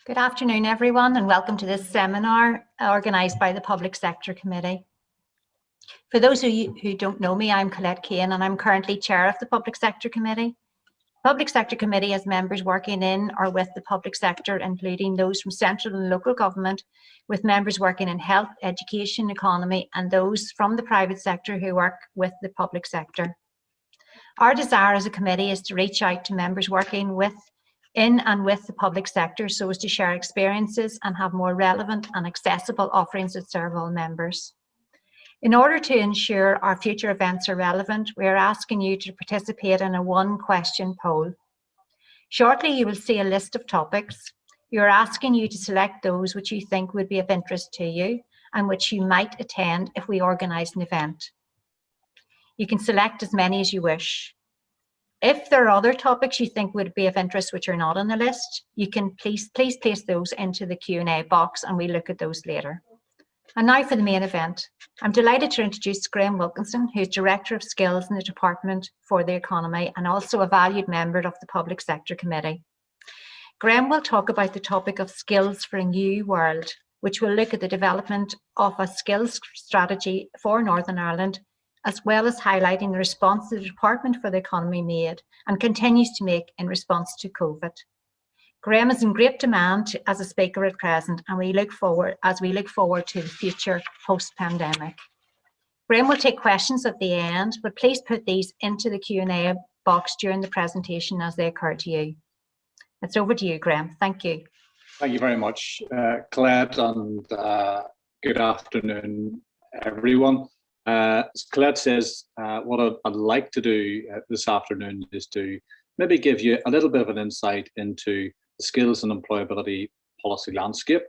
Good afternoon, everyone, and welcome to this seminar organised by the Public Sector Committee. For those of you who don't know me, I'm Colette Kane and I'm currently Chair of the Public Sector Committee. The Public Sector Committee has members working in or with the public sector, including those from central and local government, with members working in health, education, economy, and those from the private sector who work with the public sector. Our desire as a committee is to reach out to members working in and with the public sector so as to share experiences and have more relevant and accessible offerings that serve all members. In order to ensure our future events are relevant, we are asking you to participate in a one-question poll. Shortly, you will see a list of topics. We are asking you to select those which you think would be of interest to you and which you might attend if we organise an event. You can select as many as you wish. If there are other topics you think would be of interest which are not on the list, you can please place those into the Q&A box and we look at those later. And now for the main event. I'm delighted to introduce Graham Wilkinson, who's Director of Skills in the Department for the Economy and also a valued member of the Public Sector Committee. Graham will talk about the topic of skills for a new world, which will look at the development of a skills strategy for Northern Ireland, as well as highlighting the response the Department for the Economy made and continues to make in response to COVID. Graham is in great demand as a speaker at present, and we look forward to the future post-pandemic. Graham will take questions at the end, but please put these into the Q&A box during the presentation as they occur to you. It's over to you, Graham. Thank you. Thank you very much, Colette, and good afternoon, everyone. As Colette says, what I'd like to do this afternoon is to maybe give you a little bit of an insight into the skills and employability policy landscape,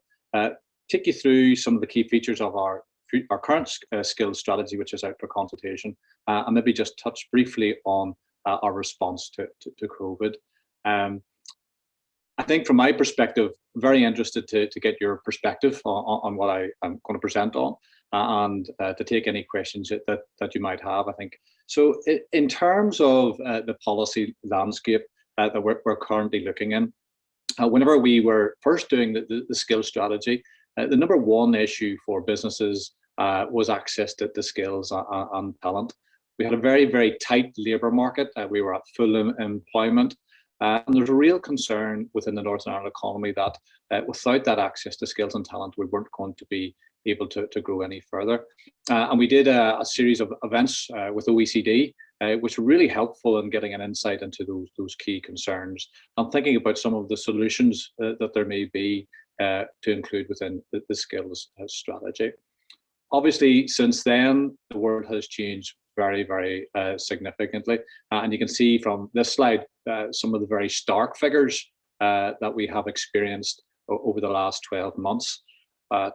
take you through some of the key features of our current skills strategy, which is out for consultation, and maybe just touch briefly on our response to COVID. I think from my perspective, very interested to get your perspective on what I'm going to present on, and to take any questions that you might have, I think. So in terms of the policy landscape that we're currently looking in, whenever we were first doing the skills strategy, the number one issue for businesses was access to skills and talent. We had a very, very tight labour market. We were at full employment. And there's a real concern within the Northern Ireland economy that without that access to skills and talent, we weren't going to be able to grow any further. And we did a series of events with OECD, which were really helpful in getting an insight into those key concerns and thinking about some of the solutions that there may be to include within the skills strategy. Obviously, since then, the world has changed very, very significantly. And you can see from this slide some of the very stark figures that we have experienced over the last 12 months.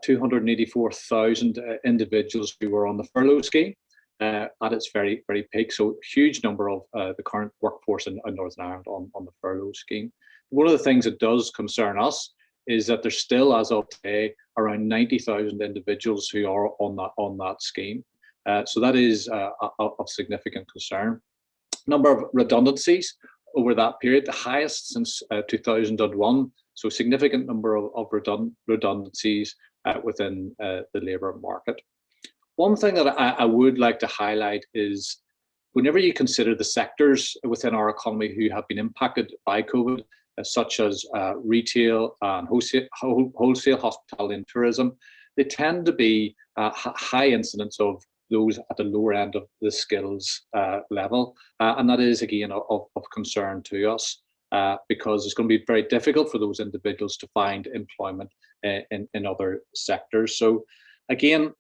284,000 individuals who were on the furlough scheme at its very, very peak. So huge number of the current workforce in Northern Ireland on the furlough scheme. One of the things that does concern us is that there's still, as of today, around 90,000 individuals who are on that scheme. So that is of significant concern. Number of redundancies over that period, the highest since 2001. So significant number of redundancies within the labour market. One thing that I would like to highlight is whenever you consider the sectors within our economy who have been impacted by COVID, such as retail and wholesale, hospitality and tourism, they tend to be high incidence of those at the lower end of the skills level. And that is, again, of concern to us because it's going to be very difficult for those individuals to find employment in other sectors. So again,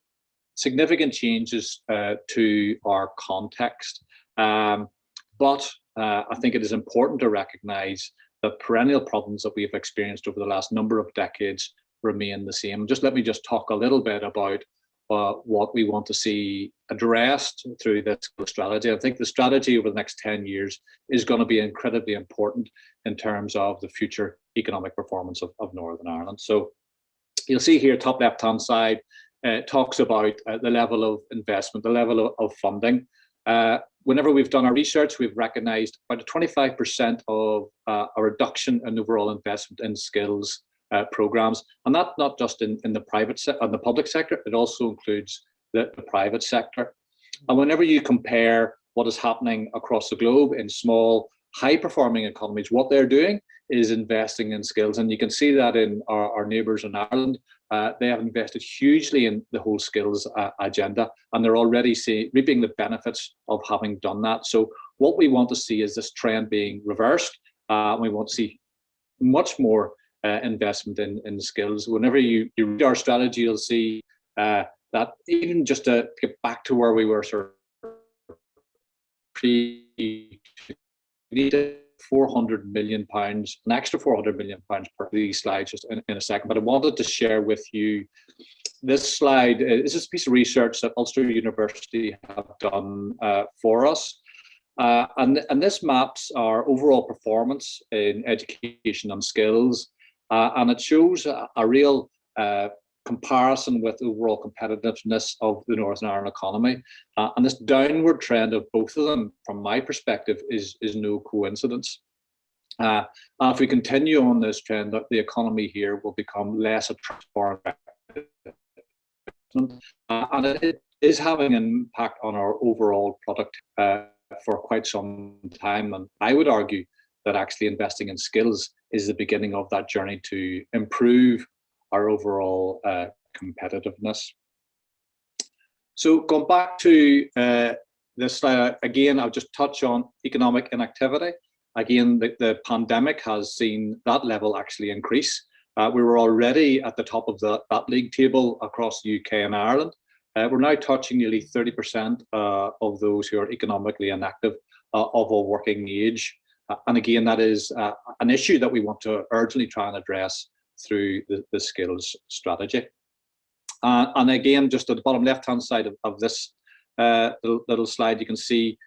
significant changes to our context. But I think it is important to recognise that perennial problems that we have experienced over the last number of decades remain the same. Let me talk a little bit about what we want to see addressed through this strategy. I think the strategy over the next 10 years is going to be incredibly important in terms of the future economic performance of Northern Ireland. So you'll see here, top left-hand side, talks about the level of investment, the level of funding. Whenever we've done our research, we've recognised about a 25% of a reduction in overall investment in skills programs, and that not just in the the public sector, it also includes the private sector. And whenever you compare what is happening across the globe in small, high-performing economies, what they're doing is investing in skills. And you can see that in our neighbours in Ireland. They have invested hugely in the whole skills agenda, and they're already reaping the benefits of having done that. So what we want to see is this trend being reversed. We want to see much more investment in skills. Whenever you read our strategy, you'll see that even just to get back to where we were sort of we need 400 million pounds, an extra 400 million pounds per these slides just in a second. But I wanted to share with you this slide. This is a piece of research that Ulster University have done for us. And this maps our overall performance in education and skills. And it shows a real comparison with overall competitiveness of the Northern Ireland economy. And this downward trend of both of them, from my perspective, is no coincidence. If we continue on this trend, the economy here will become less attractive. And it is having an impact on our overall product for quite some time. And I would argue that actually investing in skills is the beginning of that journey to improve our overall competitiveness. So going back to this slide, again, I'll just touch on economic inactivity. Again, the pandemic has seen that level actually increase. We were already at the top of that league table across the UK and Ireland. We're now touching nearly 30% of those who are economically inactive of a working age. And again, that is an issue that we want to urgently try and address through the skills strategy. And again, just at the bottom left-hand side of this little slide, you can see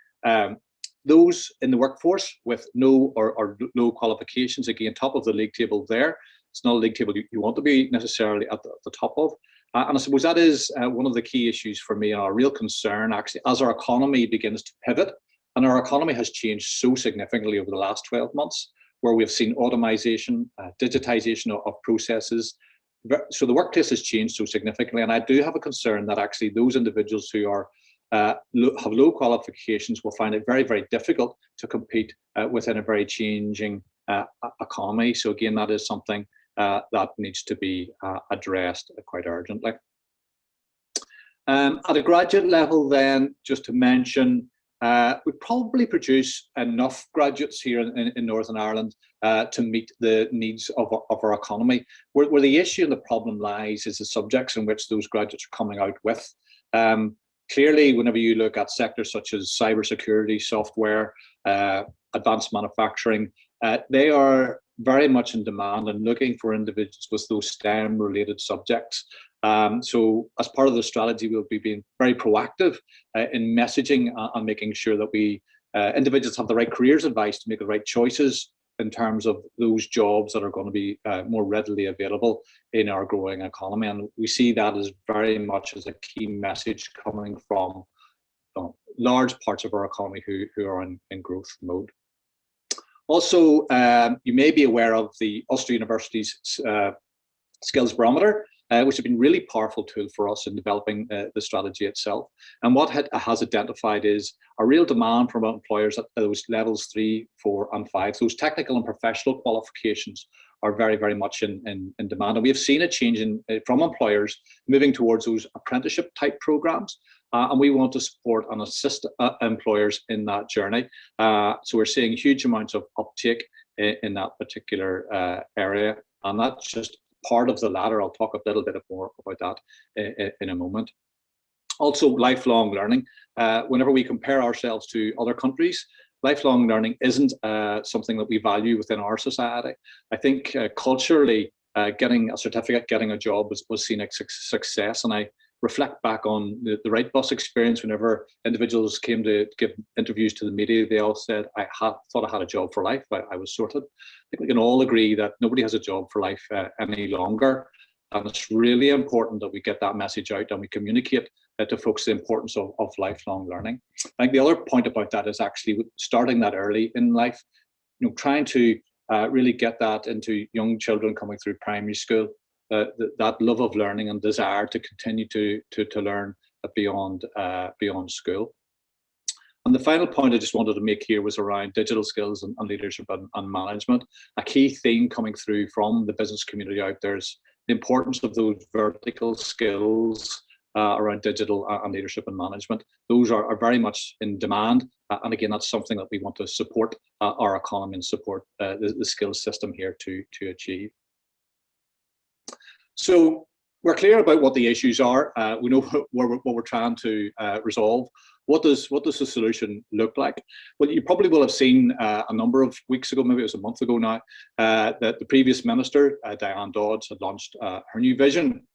those in the workforce with no or low qualifications, again, top of the league table there. It's not a league table you want to be necessarily at the top of. And I suppose that is one of the key issues for me, and our real concern actually, as our economy begins to pivot. And our economy has changed so significantly over the last 12 months, where we've seen automation, digitization of processes. So the workplace has changed so significantly. And I do have a concern that actually those individuals who are have low qualifications will find it very, very difficult to compete within a very changing economy. So again, that is something that needs to be addressed quite urgently. At a graduate level then, just to mention, we probably produce enough graduates here in Northern Ireland to meet the needs of our economy. Where the issue and the problem lies is the subjects in which those graduates are coming out with. Clearly, whenever you look at sectors such as cybersecurity, software, advanced manufacturing, they are very much in demand and looking for individuals with those STEM-related subjects. So as part of the strategy, we'll be being very proactive in messaging and making sure that we individuals have the right careers advice to make the right choices in terms of those jobs that are going to be more readily available in our growing economy. And we see that as very much as a key message coming from large parts of our economy who are in growth mode. Also, you may be aware of the Ulster University's Skills Barometer, which has been a really powerful tool for us in developing the strategy itself. And what it has identified is a real demand from employers at those levels 3, 4, and 5. Those technical and professional qualifications are very, very much in demand. And we have seen a change from employers moving towards those apprenticeship type programs. And we want to support and assist employers in that journey. So we're seeing huge amounts of uptake in that particular area. And that's just part of the ladder. I'll talk a little bit more about that in a moment. Also, lifelong learning. Whenever we compare ourselves to other countries, lifelong learning isn't something that we value within our society. I think culturally, getting a certificate, getting a job was seen as success. And I reflect back on the right bus experience. Whenever individuals came to give interviews to the media, they all said, I thought I had a job for life. I was sorted. I think we can all agree that nobody has a job for life any longer. And it's really important that we get that message out and we communicate to folks the importance of lifelong learning. I think the other point about that is actually starting that early in life, trying to really get that into young children coming through primary school, that love of learning and desire to continue to learn beyond school. And the final point I just wanted to make here was around digital skills and leadership and management. A key theme coming through from the business community out there is the importance of those vertical skills around digital and leadership and management. Those are very much in demand. And again, that's something that we want to support our economy and support the skills system here to achieve. So we're clear about what the issues are. We know what we're trying to resolve. What does the solution look like? Well, you probably will have seen a number of weeks ago, maybe it was a month ago now, that the previous minister, Diane Dodds, had launched her new vision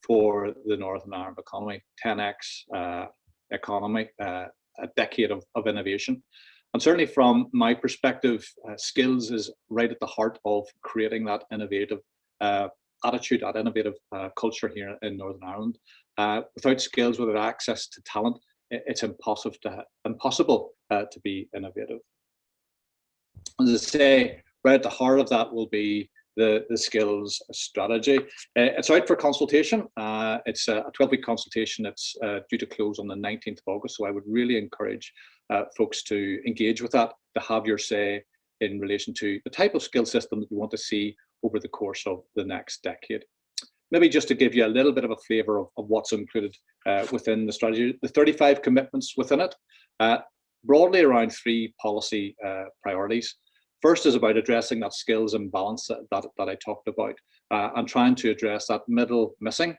for the Northern Ireland economy, 10x economy, a decade of innovation. And certainly from my perspective, skills is right at the heart of creating that innovative attitude, that innovative culture here in Northern Ireland. Without skills, without access to talent, it's impossible to be innovative. As I say, right at the heart of that will be the skills strategy. It's out for consultation. It's a 12-week consultation. It's due to close on the 19th of August. So I would really encourage folks to engage with that, to have your say in relation to the type of skill system that you want to see over the course of the next decade. Maybe just to give you a little bit of a flavour of what's included within the strategy, the 35 commitments within it, broadly around 3 policy priorities. First is about addressing that skills imbalance that I talked about, and trying to address that middle missing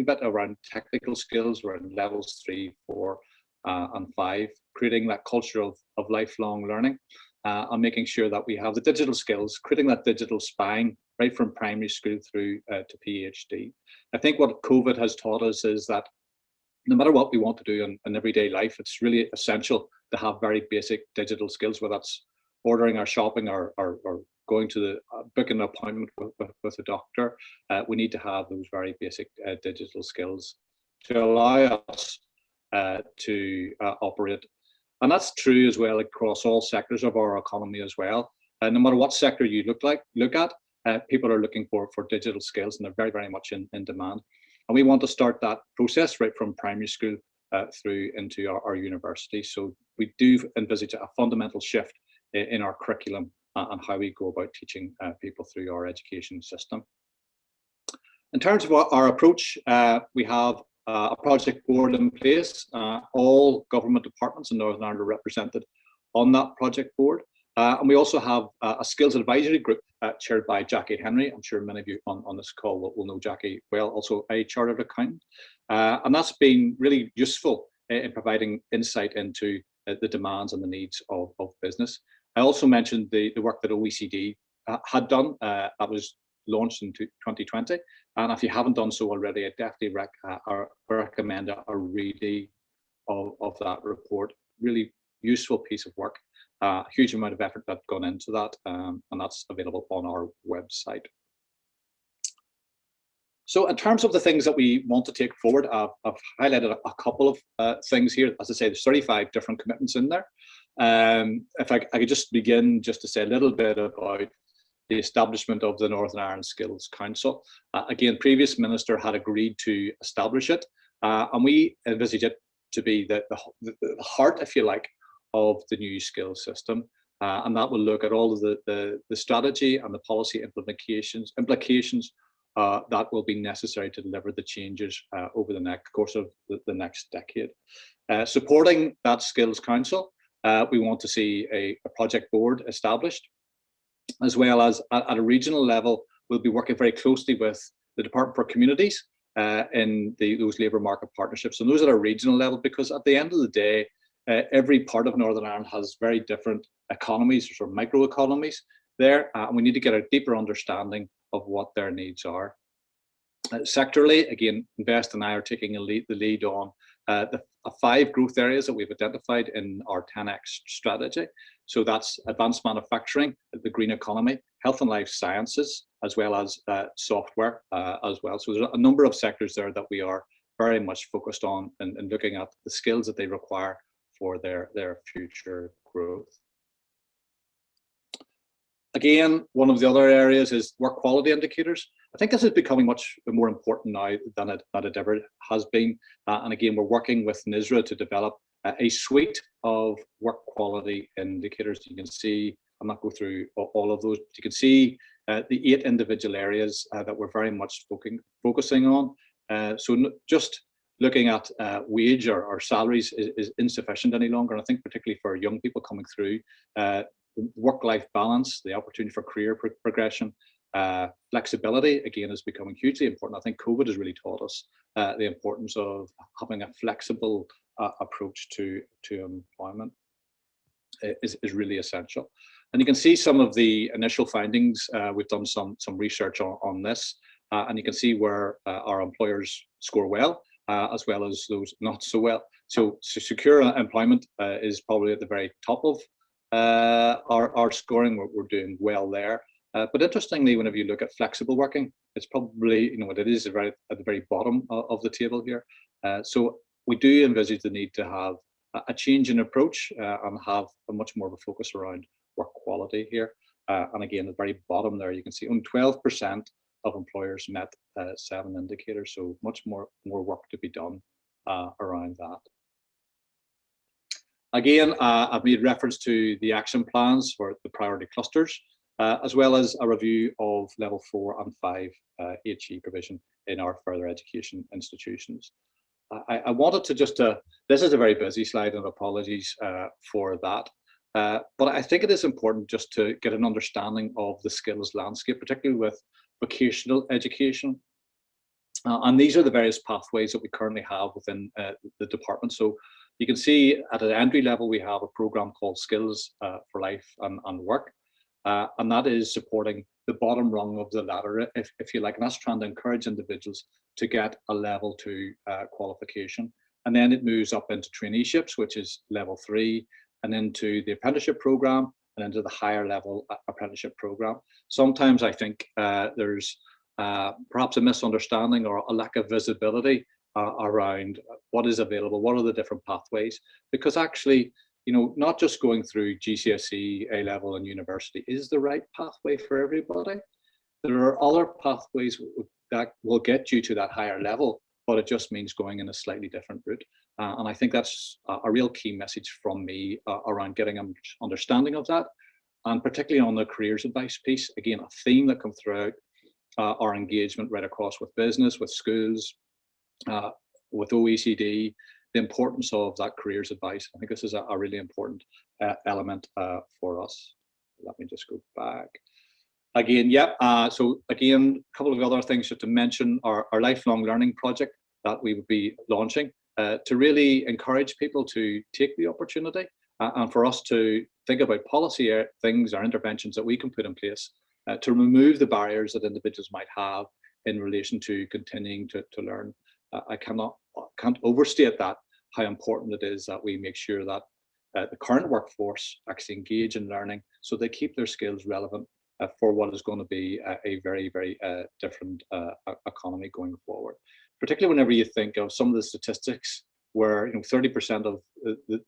bit around technical skills, around levels 3, 4, and 5, creating that culture of lifelong learning, and making sure that we have the digital skills, creating that digital spine right from primary school through to PhD. I think what COVID has taught us is that no matter what we want to do in everyday life, it's really essential to have very basic digital skills, whether that's ordering our shopping or going to the booking an appointment with a doctor. We need to have those very basic digital skills to allow us to operate. And that's true as well across all sectors of our economy as well. No matter what sector you look at, people are looking for digital skills, and they're very, very much in demand. And we want to start that process right from primary school through into our university. So we do envisage a fundamental shift in our curriculum and how we go about teaching people through our education system. In terms of our approach, we have a project board in place. All government departments in Northern Ireland are represented on that project board. And we also have a skills advisory group chaired by Jackie Henry. I'm sure many of you on this call will know Jackie well, also a chartered accountant. And that's been really useful in providing insight into the demands and the needs of business. I also mentioned the work that OECD had done. That was launched in 2020. And if you haven't done so already, I definitely recommend a reading of that report. Really useful piece of work. A huge amount of effort that's gone into that, and that's available on our website. So in terms of the things that we want to take forward, I've highlighted a couple of things here. As I say, there's 35 different commitments in there. If I could just begin just to say a little bit about the establishment of the Northern Ireland Skills Council. Again, previous minister had agreed to establish it, and we envisage it to be the heart, if you like, of the new skills system, and that will look at all of the strategy and the policy implications that will be necessary to deliver the changes over the course of the next decade. Supporting that Skills Council, we want to see a project board established, as well as at a regional level, we'll be working very closely with the Department for Communities in those labour market partnerships, and those at a regional level, because at the end of the day, every part of Northern Ireland has very different economies, or sort of microeconomies there, and we need to get a deeper understanding of what their needs are. Sectorally, again, Invest and I are taking the lead on the 5 growth areas that we've identified in our 10x strategy. So that's advanced manufacturing, the green economy, health and life sciences, as well as software as well. So there's a number of sectors there that we are very much focused on and looking at the skills that they require for their future growth. Again, one of the other areas is work quality indicators. I think this is becoming much more important now than it ever has been. And again, we're working with NISRA to develop a suite of work quality indicators. You can see, I'm not going through all of those, but you can see the 8 individual areas that we're very much focusing on. So just looking at wage or salaries is insufficient any longer. And I think particularly for young people coming through, work-life balance, the opportunity for career progression, flexibility, again, is becoming hugely important. I think COVID has really taught us the importance of having a flexible approach to employment is really essential. And you can see some of the initial findings. We've done some research on this, and you can see where our employers score well, as well as those not so well. So secure employment is probably at the very top of our scoring. We're doing well there. But interestingly, whenever you look at flexible working, it's probably, it is at the very bottom of the table here. So we do envisage the need to have a change in approach and have a much more of a focus around work quality here. And again, at the very bottom there, you can see only 12% of employers met 7 indicators. So much more work to be done around that. Again, I've made reference to the action plans for the priority clusters, as well as a review of level 4 and 5 HE provision in our further education institutions. I wanted to this is a very busy slide, and apologies for that. But I think it is important just to get an understanding of the skills landscape, particularly with vocational education. And these are the various pathways that we currently have within the department. So you can see at an entry level, we have a program called Skills for Life and Work. And that is supporting the bottom rung of the ladder, if you like, and that's trying to encourage individuals to get a level 2 qualification. And then it moves up into traineeships, which is level 3, and into the apprenticeship program, and into the higher level apprenticeship program. Sometimes I think there's perhaps a misunderstanding or a lack of visibility around what is available, what are the different pathways, because actually, not just going through GCSE, A-level and university is the right pathway for everybody. There are other pathways that will get you to that higher level, but it just means going in a slightly different route. And I think that's a real key message from me around getting an understanding of that. And particularly on the careers advice piece, again, a theme that comes throughout our engagement right across with business, with schools, with OECD, the importance of that careers advice. I think this is a really important element for us. Let me just go back. Again, so again, a couple of other things just to mention, our lifelong learning project that we would be launching to really encourage people to take the opportunity and for us to think about policy things or interventions that we can put in place to remove the barriers that individuals might have in relation to continuing to learn. I can't overstate that, how important it is that we make sure that the current workforce actually engage in learning so they keep their skills relevant for what is going to be a very, very different economy going forward. Particularly whenever you think of some of the statistics where 30% of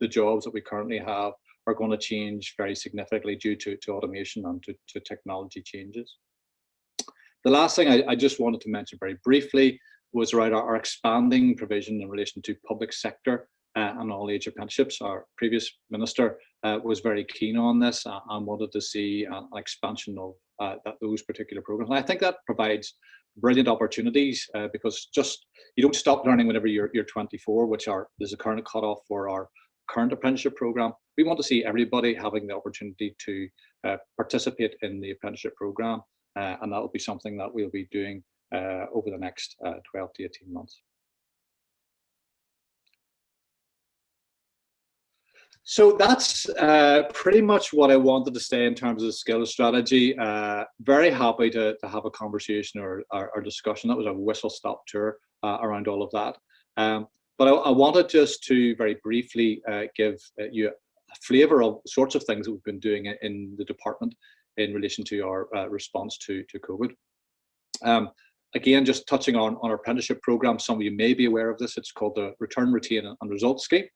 the jobs that we currently have are going to change very significantly due to automation and to technology changes. The last thing I just wanted to mention very briefly was around our expanding provision in relation to public sector and all age apprenticeships. Our previous minister was very keen on this and wanted to see an expansion of those particular programs. And I think that provides brilliant opportunities because you don't stop learning whenever you're 24, which is a current cutoff for our current apprenticeship program. We want to see everybody having the opportunity to participate in the apprenticeship program, and that will be something that we'll be doing over the next 12 to 18 months. So that's pretty much what I wanted to say in terms of the skills strategy. Very happy to have a conversation or discussion. That was a whistle-stop tour around all of that. But I wanted just to very briefly give you a flavour of sorts of things that we've been doing in the department in relation to our response to COVID. Again, just touching on our apprenticeship program, some of you may be aware of this. It's called the Return, Retain and Results Scheme.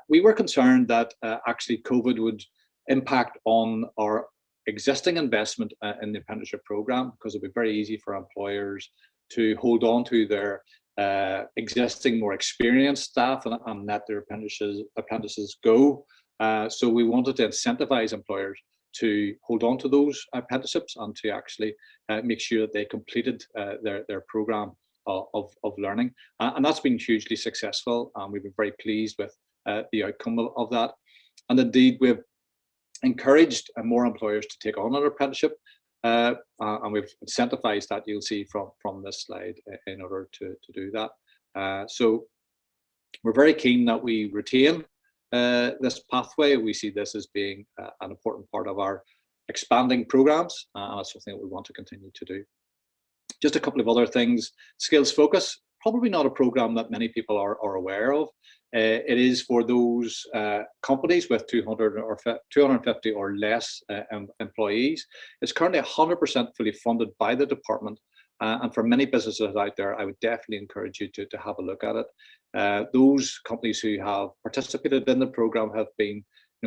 We were concerned that actually COVID would impact on our existing investment in the apprenticeship program, because it'd be very easy for employers to hold on to their existing, more experienced staff and let their apprentices go. So we wanted to incentivize employers to hold on to those apprenticeships and to actually make sure that they completed their program of learning. And that's been hugely successful, and we've been very pleased with the outcome of that. And indeed, we've encouraged more employers to take on an apprenticeship, and we've incentivized that, you'll see from this slide, in order to do that. So we're very keen that we retain this pathway. We see this as being an important part of our expanding programs, and that's something that we want to continue to do. Just a couple of other things. Skills Focus, probably not a program that many people are aware of. It is for those companies with 250 or less employees. It's currently 100% fully funded by the department. And for many businesses out there, I would definitely encourage you to have a look at it. Those companies who have participated in the program have been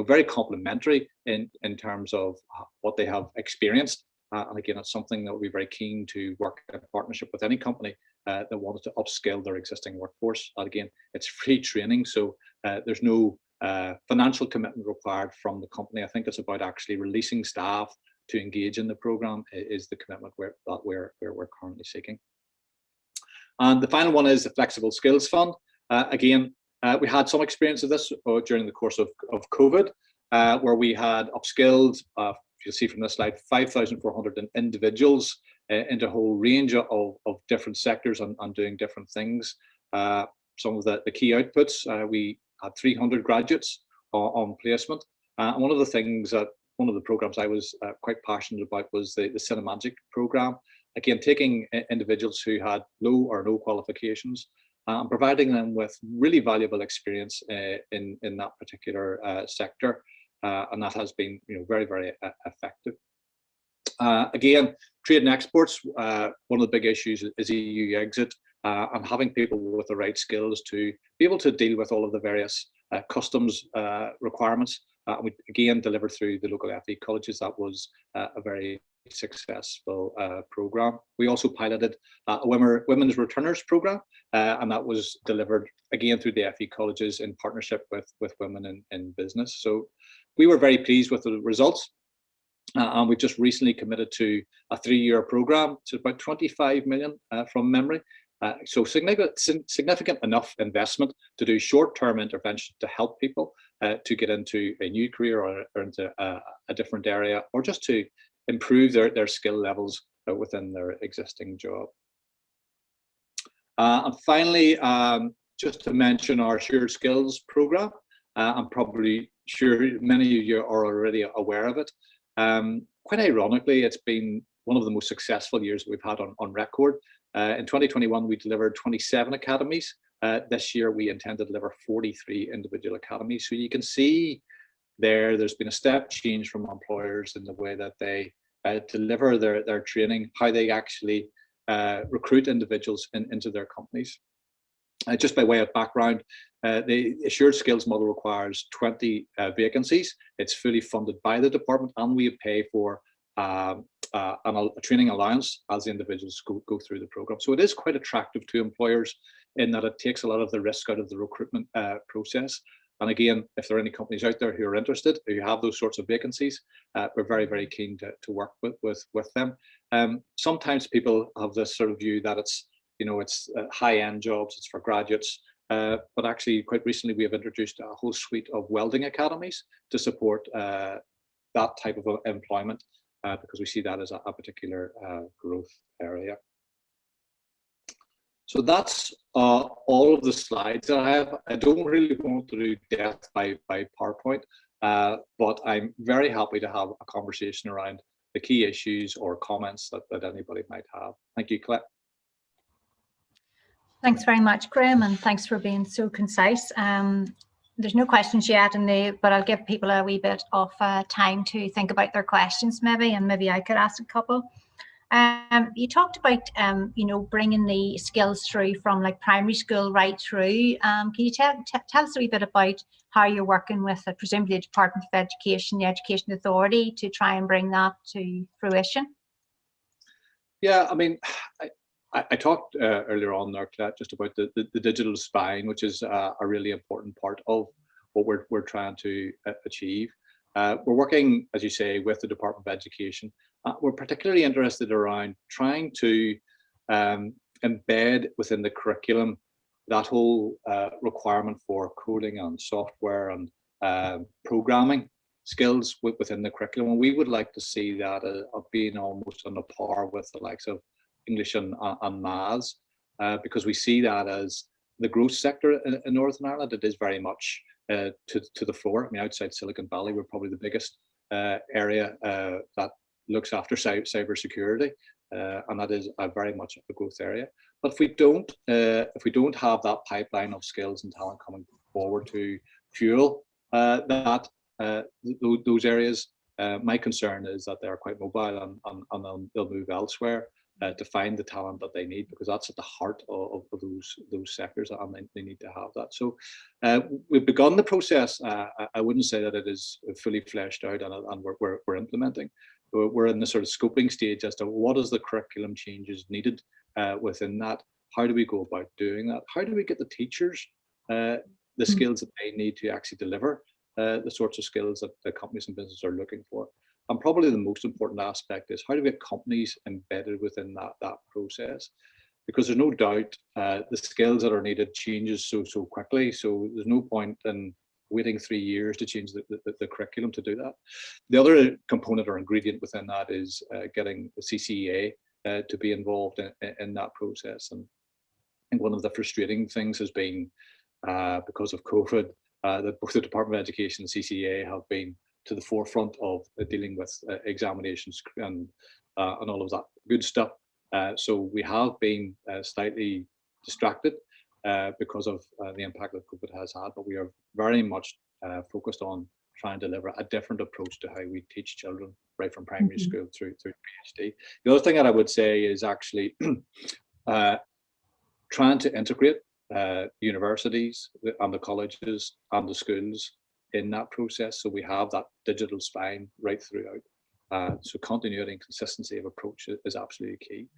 very complimentary in terms of what they have experienced. And again, it's something that we'll be very keen to work in partnership with any company that wanted to upskill their existing workforce. And again, it's free training, so there's no financial commitment required from the company. I think it's about actually releasing staff to engage in the program is the commitment that we're currently seeking. And the final one is the Flexible Skills Fund. Again, we had some experience of this during the course of COVID, where we had upskilled, you'll see from this slide, 5,400 individuals into a whole range of different sectors and doing different things. Some of the key outputs, we had 300 graduates on placement. And one of the programs I was quite passionate about was the Cinemagic program. Again, taking individuals who had low or no qualifications and providing them with really valuable experience in that particular sector. And that has been very, very effective. Again, trade and exports, one of the big issues is EU exit, and having people with the right skills to be able to deal with all of the various customs requirements. We again delivered through the local FE colleges. That was a very successful program. We also piloted a women's returners program, and that was delivered again through the FE colleges in partnership with women in business. So we were very pleased with the results, and we just recently committed to a 3-year program. It's about 25 million from memory. So significant enough investment to do short-term intervention to help people to get into a new career or into a different area, or just to improve their skill levels within their existing job. And finally, just to mention our Shared Skills program. I'm probably sure many of you are already aware of it. Quite ironically, it's been one of the most successful years we've had on record. In 2021, we delivered 27 academies. This year, we intend to deliver 43 individual academies. So you can see there's been a step change from employers in the way that they deliver their training, how they actually recruit individuals into their companies. Just by way of background, the Assured Skills model requires 20 vacancies. It's fully funded by the department, and we pay for a training allowance as the individuals go through the program. So it is quite attractive to employers in that it takes a lot of the risk out of the recruitment process. And again, if there are any companies out there who are interested, who have those sorts of vacancies, we're very, very keen to work with them. Sometimes people have this sort of view that it's high-end jobs, it's for graduates, but actually quite recently we have introduced a whole suite of welding academies to support that type of employment, because we see that as a particular growth area. So that's all of the slides that I have. I don't really want to do death by PowerPoint, but I'm very happy to have a conversation around the key issues or comments that anybody might have. Thank you, Colette. Thanks very much, Graham, and thanks for being so concise. There's no questions yet, but I'll give people a wee bit of time to think about their questions, and maybe I could ask a couple. You talked about, bringing the skills through from like primary school right through. Can you tell us a wee bit about how you're working with, presumably, the Department of Education, the Education Authority, to try and bring that to fruition? Yeah, I mean, I talked earlier on there, Colette, just about the digital spine, which is a really important part of what we're trying to achieve. We're working, as you say, with the Department of Education. We're particularly interested around trying to embed within the curriculum that whole requirement for coding and software and programming skills within the curriculum. And we would like to see that being almost on a par with the likes of English and maths, because we see that as the growth sector in Northern Ireland. It is very much to the fore. I mean, outside Silicon Valley, we're probably the biggest area that looks after cybersecurity, and that is very much a growth area. But if we don't have that pipeline of skills and talent coming forward to fuel those areas, my concern is that they are quite mobile and they'll move elsewhere to find the talent that they need, because that's at the heart of those sectors, and they need to have that. So we've begun the process. I wouldn't say that it is fully fleshed out, and we're implementing. We're in the sort of scoping stage as to what is the curriculum changes needed within that. How do we go about doing that? How do we get the teachers the skills that they need to actually deliver the sorts of skills that the companies and businesses are looking for? And probably the most important aspect is how do we get companies embedded within that process? Because there's no doubt the skills that are needed changes so quickly. So there's no point in waiting 3 years to change the curriculum to do that. The other component or ingredient within that is getting the CCEA to be involved in that process. And I think one of the frustrating things has been because of COVID, that both the Department of Education and CCEA have been to the forefront of dealing with examinations and all of that good stuff. So we have been slightly distracted because of the impact that COVID has had, but we are very much focused on trying to deliver a different approach to how we teach children right from primary school through PhD. The other thing that I would say is actually trying to integrate universities and the colleges and the schools in that process, so we have that digital spine right throughout. So continuity and consistency of approach is absolutely key.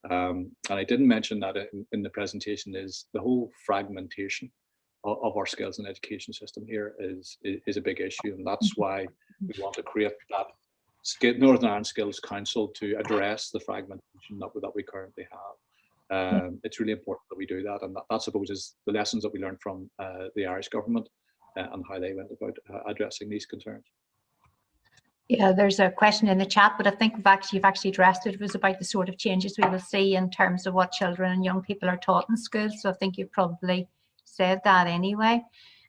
And I didn't mention that in the presentation, is the whole fragmentation of our skills and education system here is a big issue, and that's why we want to create that Northern Ireland Skills Council to address the fragmentation that we currently have. It's really important that we do that, and that I suppose is the lessons that we learned from the Irish government and how they went about addressing these concerns. Yeah, there's a question in the chat, but I think you've actually addressed it. It was about the sort of changes we will see in terms of what children and young people are taught in schools. So I think you probably said that anyway.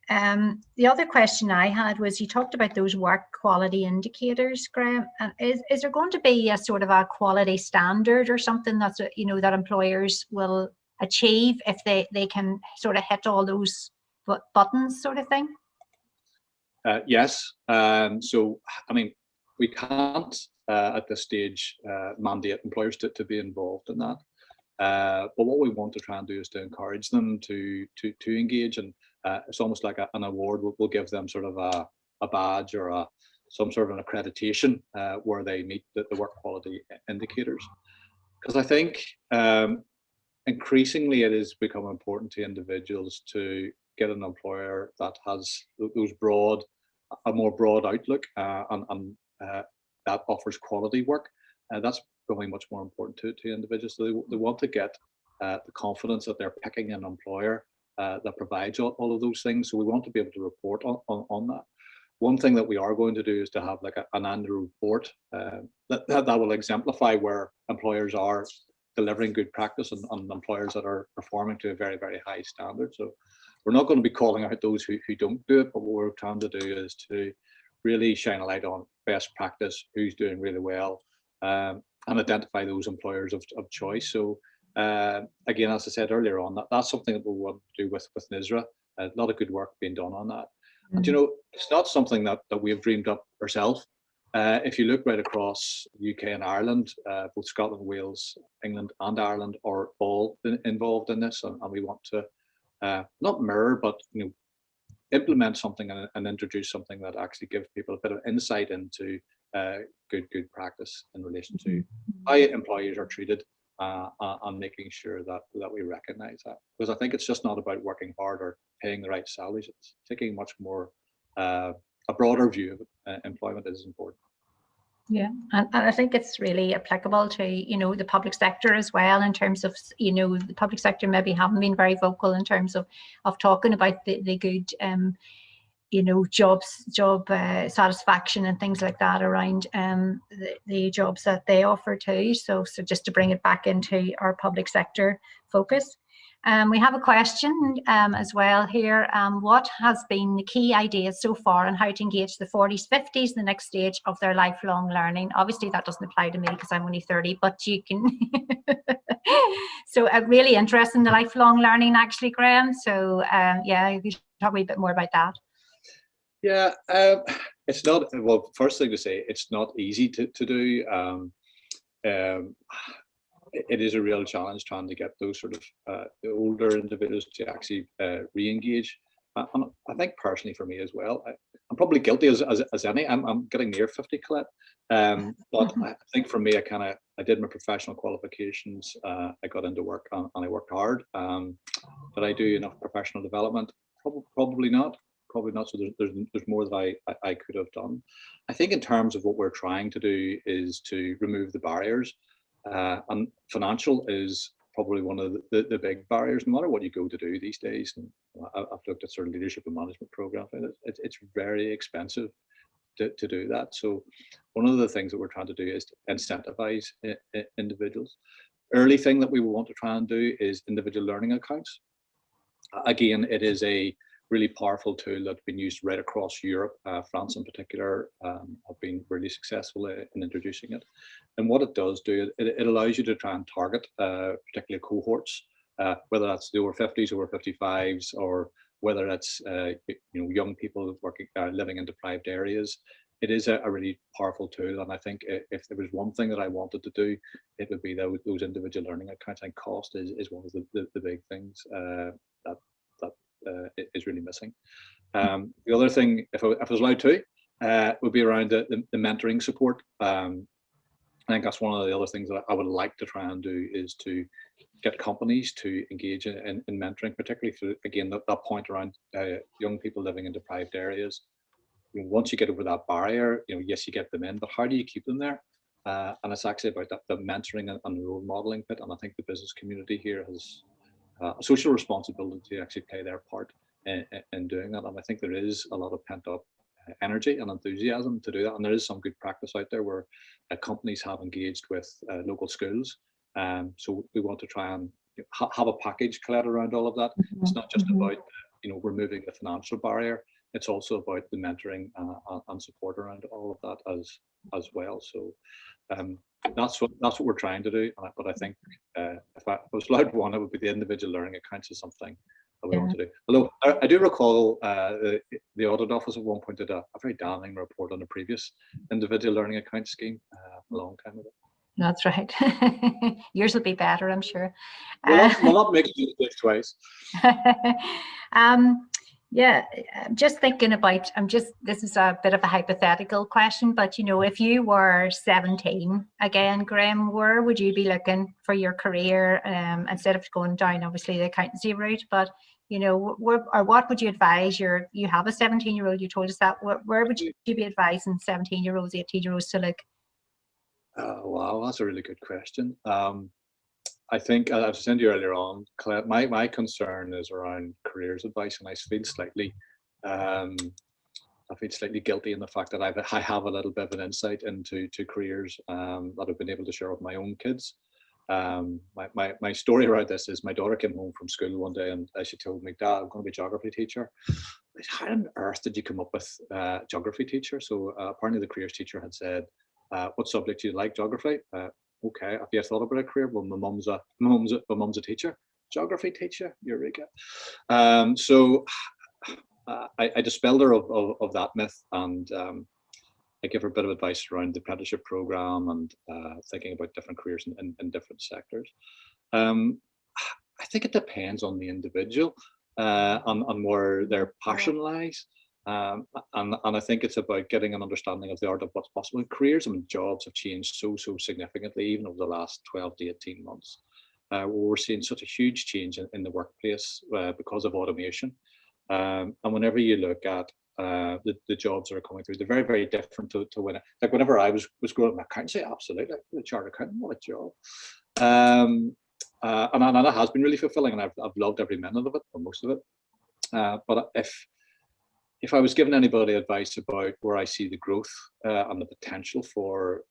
The other question I had was, you talked about those work quality indicators, Graham. And is there going to be a sort of a quality standard or something that's that employers will achieve if they can sort of hit all those buttons, sort of thing? Yes. So I mean, we can't at this stage mandate employers to be involved in that. But what we want to try and do is to encourage them to engage, and it's almost like an award. We'll give them sort of a badge or some sort of an accreditation where they meet the work quality indicators. Because I think increasingly it has become important to individuals to get an employer that has a more broad outlook and that offers quality work. That's becoming much more important to individuals. So they want to get the confidence that they're picking an employer that provides all of those things. So we want to be able to report on that. One thing that we are going to do is to have like an annual report that will exemplify where employers are delivering good practice and employers that are performing to a very, very high standard. So we're not going to be calling out those who don't do it, but what we're trying to do is to really shine a light on best practice, who's doing really well, and identify those employers of choice. So again, as I said earlier on, that's something that we want to do with NISRA. A lot of good work being done on that. And it's not something that we have dreamed up ourselves. If you look right across UK and Ireland, both Scotland, Wales, England and Ireland are all involved in this, and we want to not mirror, but implement something and introduce something that actually gives people a bit of insight into good practice in relation to how employees are treated, and making sure that we recognise that. Because I think it's just not about working hard or paying the right salaries. It's taking much more a broader view of it. Employment is important. Yeah, and I think it's really applicable to, the public sector as well, in terms of, the public sector maybe haven't been very vocal in terms of talking about the good, job satisfaction and things like that around the jobs that they offer too. So just to bring it back into our public sector focus. We have a question as well here. What has been the key ideas so far on how to engage the 40s, 50s, the next stage of their lifelong learning? Obviously, that doesn't apply to me because I'm only 30, but you can. So really interested in the lifelong learning, actually, Graham. So yeah, you could talk a wee bit more about that. Yeah, it's not, well, first thing to say, it's not easy to do. It is a real challenge trying to get those sort of older individuals to actually re-engage. And I think personally for me as well, I'm probably guilty as any. I'm getting near 50, Colette. But I think for me, I did my professional qualifications. I got into work and I worked hard. Did I do enough professional development? Probably not. Probably not. So there's more that I could have done. I think in terms of what we're trying to do is to remove the barriers. And financial is probably one of the big barriers, no matter what you go to do these days. And I've looked at sort of leadership and management programs, and it's very expensive to do that. So one of the things that we're trying to do is to incentivize individuals. Early thing that we want to try and do is individual learning accounts. Again, it is a really powerful tool that's been used right across Europe. France in particular have been really successful in introducing it. And what it does do, it allows you to try and target particular cohorts, whether that's the over 50s, over 55s, or whether it's young people working, living in deprived areas. It is a really powerful tool, and I think if there was one thing that I wanted to do, it would be those individual learning accounts. And cost is one of the big things that is really missing. The other thing, if I was allowed to, would be around the mentoring support. I think that's one of the other things that I would like to try and do, is to get companies to engage in mentoring, particularly through, again, that point around young people living in deprived areas. Once you get over that barrier, yes, you get them in, but how do you keep them there? And it's actually about the mentoring and role modeling bit. And I think the business community here has a social responsibility to actually play their part in doing that. And I think there is a lot of pent up energy and enthusiasm to do that. And there is some good practice out there where companies have engaged with local schools. So we want to try and have a package, Colette, around all of that. It's not just about removing the financial barrier. It's also about the mentoring and support around all of that as well. So that's what we're trying to do. But I think if I was allowed one, it would be the individual learning accounts is something that we want to do. Although I do recall the audit office at one point did a very damning report on a previous individual learning account scheme a long time ago. That's right. Yours will be better, I'm sure. We'll not make it twice. Yeah, I'm just thinking about, this is a bit of a hypothetical question, but if you were 17 again, Graham, where would you be looking for your career, instead of going down obviously the accountancy route? But what would you advise you have a 17-year-old, you told us that, where would you be advising 17-year-olds, 18-year-olds to look? Wow, that's a really good question. I think I've said to you earlier on, Colette, my concern is around careers advice, and I feel slightly guilty in the fact that I have a little bit of an insight into careers that I've been able to share with my own kids. My story around this is my daughter came home from school one day and she told me, "Dad, I'm going to be a geography teacher." I said, "How on earth did you come up with geography teacher?" So apparently the careers teacher had said, "What subject do you like? Geography." Okay, have you thought about a career? Well, my mum's a teacher, geography teacher, Eureka. So I dispelled her of that myth, and I give her a bit of advice around the apprenticeship program and thinking about different careers in different sectors. I think it depends on the individual. and where their passion lies. And I think it's about getting an understanding of the art of what's possible. Careers and jobs have changed so significantly, even over the last 12 to 18 months. We're seeing such a huge change in the workplace because of automation. And whenever you look at the jobs that are coming through, they're very different to when, like whenever I was growing up, accountancy, absolutely, the chartered accountant, what a job. And it has been really fulfilling, and I've loved every minute of it, or most of it. But if I was giving anybody advice about where I see the growth and the potential for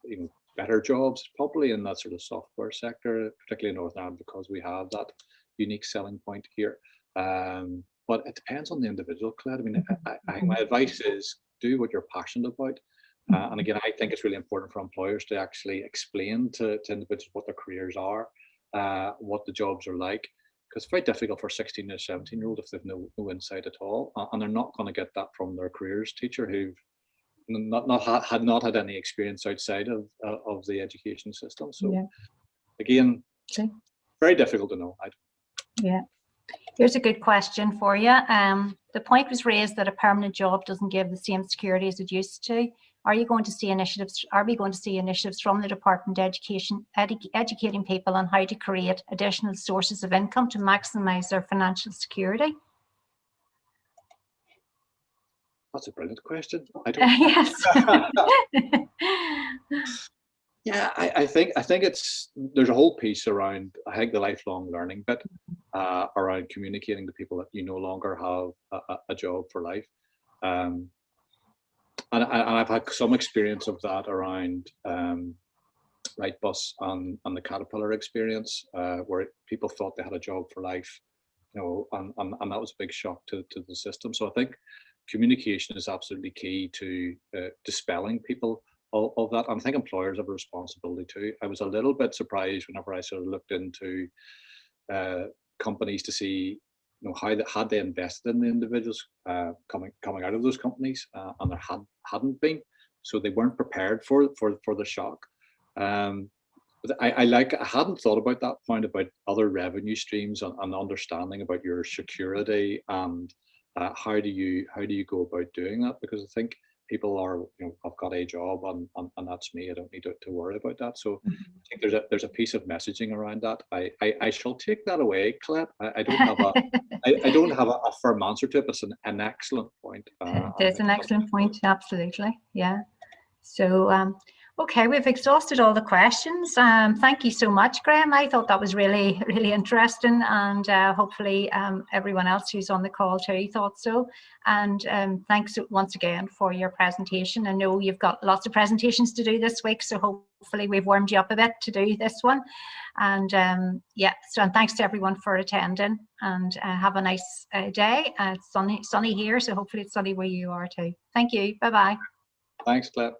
even better jobs, probably in that sort of software sector, particularly in Northern Ireland, because we have that unique selling point here. But it depends on the individual, Colette. I mean, I think my advice is do what you're passionate about. And again, I think it's really important for employers to actually explain to individuals what their careers are, what the jobs are like, because it's very difficult for a 16 or 17-year-old if they've no insight at all, and they're not going to get that from their careers teacher who've not had any experience outside of the education system. So again, very difficult to know. Yeah. Here's a good question for you. The point was raised that a permanent job doesn't give the same security as it used to. Are we going to see initiatives from the Department of Education educating people on how to create additional sources of income to maximise their financial security? That's a brilliant question. I don't. Yes. Yeah, I think there's a whole piece around, I think, the lifelong learning bit around communicating to people that you no longer have a job for life. And I've had some experience of that around Lightbus and the Caterpillar experience, where people thought they had a job for life, and that was a big shock to the system. So I think communication is absolutely key to dispelling people of that. And I think employers have a responsibility too. I was a little bit surprised whenever I sort of looked into companies to see, how they had they invested in the individuals coming out of those companies, and there hadn't been, so they weren't prepared for the shock. But I hadn't thought about that point about other revenue streams and understanding about your security and how do you go about doing that, because I think people are, I've got a job and that's me. I don't need to worry about that. So I think there's a piece of messaging around that. I shall take that away, Colette. I don't have I don't have a firm answer to it, but it's an excellent point. It's an excellent point, absolutely. Yeah. So okay, we've exhausted all the questions. Thank you so much, Graham. I thought that was really interesting, and hopefully everyone else who's on the call too thought so. And thanks once again for your presentation. I know you've got lots of presentations to do this week, so hopefully we've warmed you up a bit to do this one. And and thanks to everyone for attending, and have a nice day. It's sunny here, so hopefully it's sunny where you are too. Thank you. Bye-bye. Thanks, Claire.